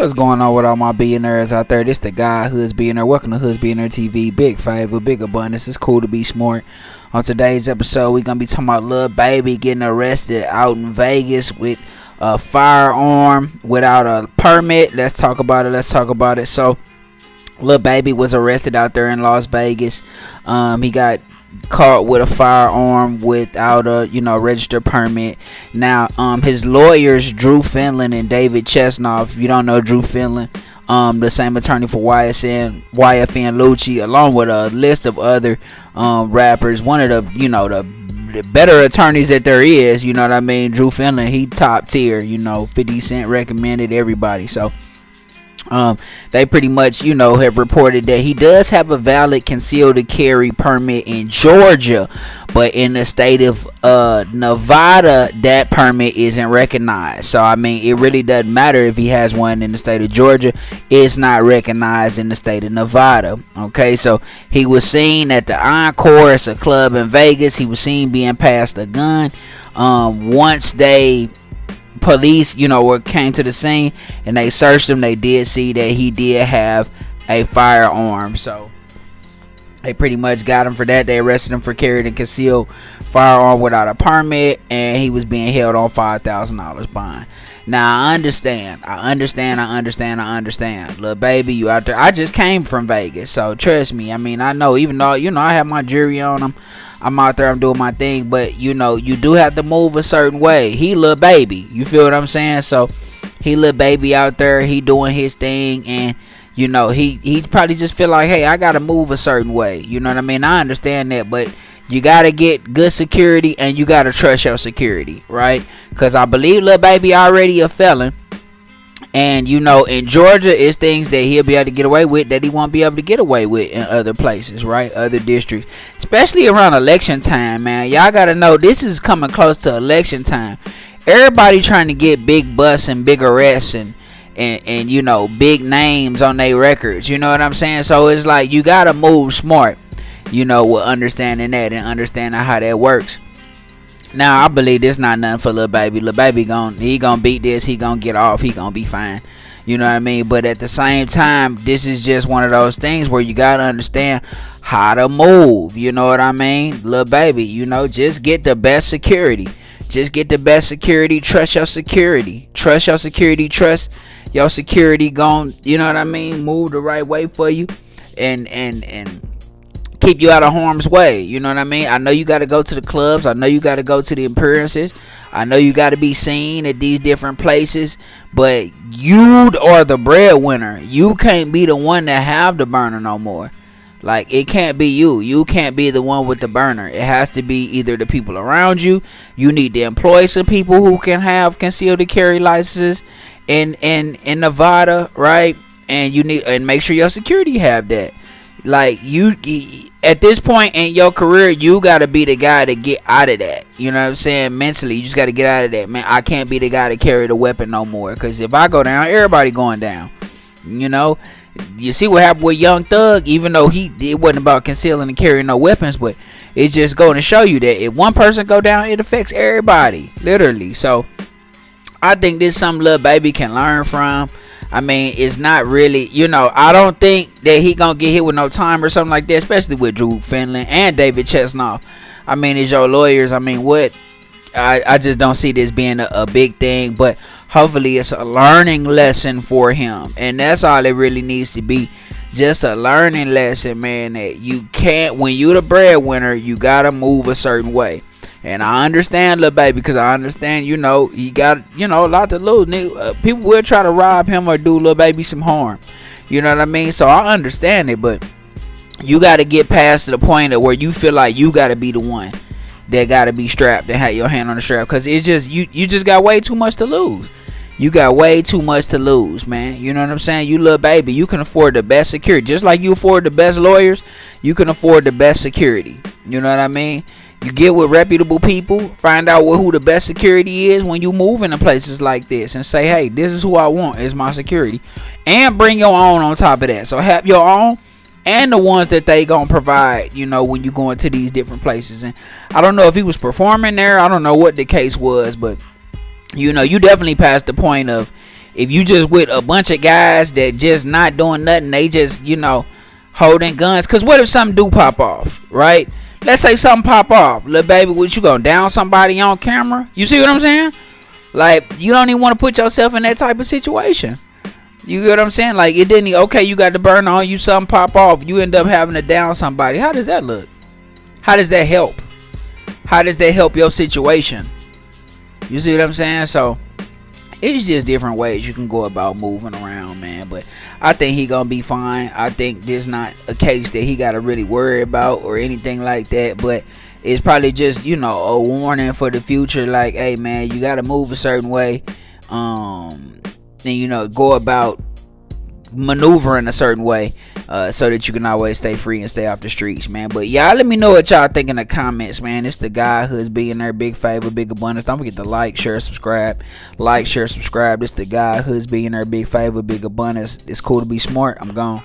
What's going on with all my billionaires out there? This the guy Hood's Billionaire. Welcome to Hood's Billionaire TV. Big favor, big abundance. It's cool to be smart. On today's episode, we're gonna be talking about Lil Baby getting arrested out in Vegas with a firearm without a permit. Let's talk about it. So, Lil Baby was arrested out there in Las Vegas. He got caught with a firearm without a registered permit. Now his lawyers, Drew Finland and David Chesnoff, if you don't know Drew Finland, the same attorney for YFN Lucci, along with a list of other rappers, one of the better attorneys that there is, Drew Finland, he top tier, 50 Cent recommended everybody. So they pretty much, have reported that he does have a valid concealed carry permit in Georgia, but in the state of Nevada, that permit isn't recognized. So, it really doesn't matter if he has one in the state of Georgia. It's not recognized in the state of Nevada. Okay, so he was seen at the Encore. It's a club in Vegas. He was seen being passed a gun. Once police came to the scene and they searched him, they did see that he did have a firearm. So they pretty much got him for that. They arrested him for carrying a concealed firearm without a permit, and he was being held on $5,000 bond. Now I understand. Lil Baby, you out there. I just came from Vegas, so trust me. I know, even though I have my jury on him, I'm out there, I'm doing my thing, but you do have to move a certain way. He Lil Baby, you feel what I'm saying? So he Lil Baby out there, he doing his thing, and he probably just feel like, hey, I gotta move a certain way. You know what I mean? I understand that, but you gotta get good security and you gotta trust your security, right? Because I believe Lil Baby already a felon. And in Georgia, it's things that he'll be able to get away with that he won't be able to get away with in other places, right? Other districts, especially around election time, man. Y'all gotta know this is coming close to election time. Everybody trying to get big busts and big arrests and big names on their records. You know what I'm saying? So it's like you gotta move smart, with understanding that and understanding how that works. Now I believe this not nothing for Lil Baby. Lil Baby he gonna beat this. He gonna get off. He gonna be fine. You know what I mean? But at the same time, this is just one of those things where you gotta understand how to move. You know what I mean? Lil Baby, just get the best security. Trust your security. Trust your security. Trust your security move the right way for you and keep you out of harm's way. You know what I mean? I know you got to go to the clubs. I know you got to go to the appearances. I know you got to be seen at these different places. But you are the breadwinner. You can't be the one that have the burner no more. Like, it can't be you. You can't be the one with the burner. It has to be either the people around you. You need to employ some people who can have concealed carry licenses in Nevada, right? And you need and make sure your security have that. Like, you at this point in your career, you gotta be the guy to get out of that. You know what I'm saying? Mentally, you just gotta get out of that, man. I can't be the guy to carry the weapon no more, because if I go down, everybody going down. You see what happened with Young Thug? Even though it wasn't about concealing and carrying no weapons, but it's just going to show you that if one person go down, it affects everybody, literally. So I think this is something Lil Baby can learn from. It's not really, I don't think that he gonna get hit with no time or something like that, especially with Drew Finland and David Chesnoff. It's your lawyers. What? I just don't see this being a big thing, but hopefully it's a learning lesson for him. And that's all it really needs to be. Just a learning lesson, man, that you can't, when you're the breadwinner, you gotta move a certain way. And I understand Lil Baby, because I understand, he got, a lot to lose. People will try to rob him or do Lil Baby some harm. You know what I mean? So I understand it, but you got to get past to the point of where you feel like you got to be the one that got to be strapped and have your hand on the strap. Because it's just, you just got way too much to lose. You got way too much to lose, man. You know what I'm saying? You Lil Baby, you can afford the best security. Just like you afford the best lawyers, you can afford the best security. You know what I mean? You get with reputable people, find out who the best security is when you move into places like this, and say, hey, this is who I want as my security. And bring your own on top of that. So have your own and the ones that they gonna provide, when you go into these different places. And I don't know if he was performing there. I don't know what the case was, but you definitely passed the point of If you just with a bunch of guys that just not doing nothing, they just, you know, holding guns. Cause what if something do pop off, right? Let's say something pop off, little baby. What, you gonna down somebody on camera? You see what I'm saying? Like, you don't even want to put yourself in that type of situation. You get what I'm saying? Like, it didn't. Okay, you got the burner on you. Something pop off. You end up having to down somebody. How does that look? How does that help? How does that help your situation? You see what I'm saying? So it's just different ways you can go about moving around, man. But I think he gonna be fine. I think this not a case that he gotta really worry about or anything like that. But it's probably just, you know, a warning for the future. Like, hey, man, you gotta move a certain way. And, you know, go about maneuvering a certain way, so that you can always stay free and stay off the streets, man. But y'all let me know what y'all think in the comments, man. It's the guy who's being there. Big favor, big abundance. Don't forget to like, share, subscribe. Like, share, subscribe. It's the guy who's being there. Big favor, big abundance. It's cool to be smart. I'm gone.